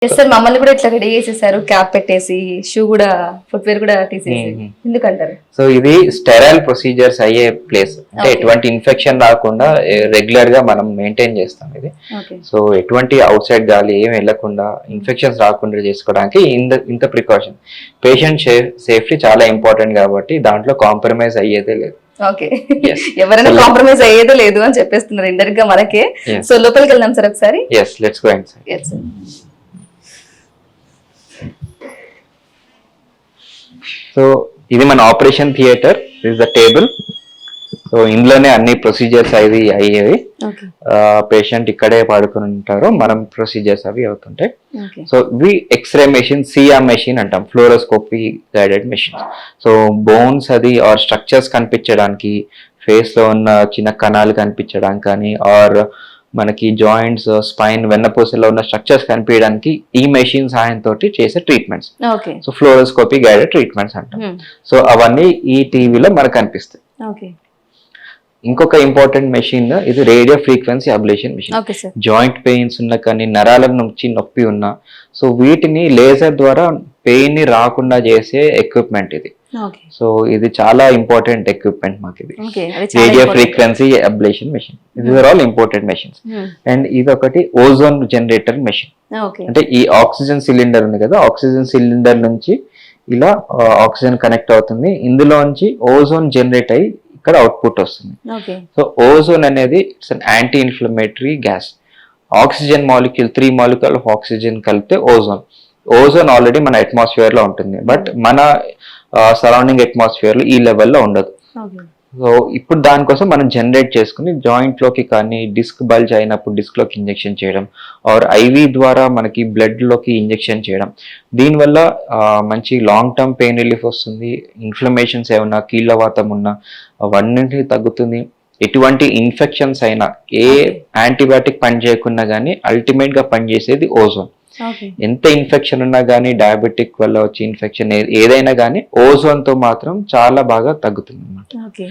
Yes sir, మమ్మల్ని కూడా ఇట్లా రెడీ చేసేసారు, క్యాప్ పెట్టేసి, షూ కూడా, ఫుట్వేర్ కూడా తీసేసి. ఎందుకంటారు? సో ఇది స్టెరైల్ ప్రొసీజర్స్ అయ్యే ప్లేస్, అంటే ఎటువంటి ఇన్ఫెక్షన్ రాకుండా రెగ్యులర్ గా మనం మెయింటైన్ చేస్తాం ఇది. సో ఎటువంటి అవుట్ సైడ్ గాలి ఏమి వెళ్ళకుండా, ఇన్ఫెక్షన్స్ రాకుండా చేసుకోవడానికి ఇంత ప్రికాషన్. పేషెంట్ సేఫ్టీ చాలా ఇంపార్టెంట్ కాబట్టి దాంట్లో కాంప్రమైజ్ అయ్యేదే లేదు. ఓకే, ఎవరైనా కాంప్రమైజ్ అయ్యేదే లేదు అని చెప్పేస్తున్నారు ఇండైరెక్ట్ గా మనకే. సో లోపలికి వెళ్దాం సార్ ఒకసారి. Yes, let's go inside. Yes sir. So ఇది మన operation theatre, is the table. So ఇందులోనే అన్ని ప్రొసీజర్స్ అవి అయ్యేవి. పేషెంట్ ఇక్కడే పడుకుని ఉంటారు, మనం ప్రొసీజర్స్ అవి అవుతుంటాయి. సో ఇవి ఎక్స్రే మెషిన్, సిఆర్ మెషిన్ అంటాం, fluoroscopy guided machine. So bones అది ఆర్ స్ట్రక్చర్స్ కనిపించడానికి, ఫేస్ లో ఉన్న చిన్న కణాలు కనిపించడానికి కానీ, ఆర్ మనకి జాయింట్స్, స్పైన్, వెన్నపూసలో ఉన్న స్ట్రక్చర్స్ కనిపించడానికి ఈ మెషిన్ సహాయంతో చేసే treatments. So fluoroscopy guided treatments అంటాం. సో అవన్నీ ఈ టీవీలో మనకు కనిపిస్తాయి. ఇంకొక ఇంపార్టెంట్ మెషిన్ ఇది radio frequency ablation machine. Joint pains ఉన్న కానీ, నరాల నుంచి నొప్పి ఉన్నా, సో వీటిని లేజర్ ద్వారా పెయిన్ ని రాకుండా చేసే ఎక్విప్మెంట్ ఇది. సో ఇది చాలా ఇంపార్టెంట్ ఎక్విప్మెంట్ మాకు ఇది, రేడియో ఫ్రీక్వెన్సీ అబ్లేషన్ మెషిన్. ఇది are all important machines. And ఇది ఒకటి ఓజోన్ జనరేటర్ మెషిన్. అంటే ఈ ఆక్సిజన్ సిలిండర్ ఉంది కదా, ఆక్సిజన్ సిలిండర్ నుంచి ఇలా ఆక్సిజన్ కనెక్ట్ అవుతుంది, ఇందులోంచి ఓజోన్ జనరేట్ అయ్యి ఇక్కడ అవుట్పుట్ వస్తుంది. సో ఓజోన్ అనేది it's an anti inflammatory gas. Oxygen molecule, 3 molecule of oxygen కలిపితే ఓజోన్. ఓజోన్ ఆల్రెడీ మన అట్మాస్ఫియర్ లో ఉంటుంది, బట్ మన సరౌండింగ్ అట్మాస్ఫియర్ లో ఈ లెవెల్లో ఉండదు. సో ఇప్పుడు దానికోసం మనం జనరేట్ చేసుకుని జాయింట్ లోకి కానీ, డిస్క్ బల్జ్ అయినప్పుడు డిస్క్ లోకి ఇంజెక్షన్ చేయడం, ఆర్ ఐవి ద్వారా మనకి బ్లడ్ లోకి ఇంజెక్షన్ చేయడం. దీనివల్ల మంచి లాంగ్ టర్మ్ పెయిన్ రిలీఫ్ వస్తుంది. ఇన్ఫ్లమేషన్స్ ఏమన్నా, కీళ్ళవాతం ఉన్నా అవన్నీ తగ్గుతుంది. ఎటువంటి ఇన్ఫెక్షన్స్ అయినా, ఏ యాంటీబయాటిక్ పని చేయకున్నా కానీ అల్టిమేట్ గా పనిచేసేది ఓజోన్. ఎంత ఇన్ఫెక్షన్ ఉన్నా కానీ, డయాబెటిక్ వల్ల వచ్చే ఇన్ఫెక్షన్ ఏదైనా కానీ ఓజోన్ తో మాత్రం చాలా బాగా తగ్గుతుంది అన్నమాట.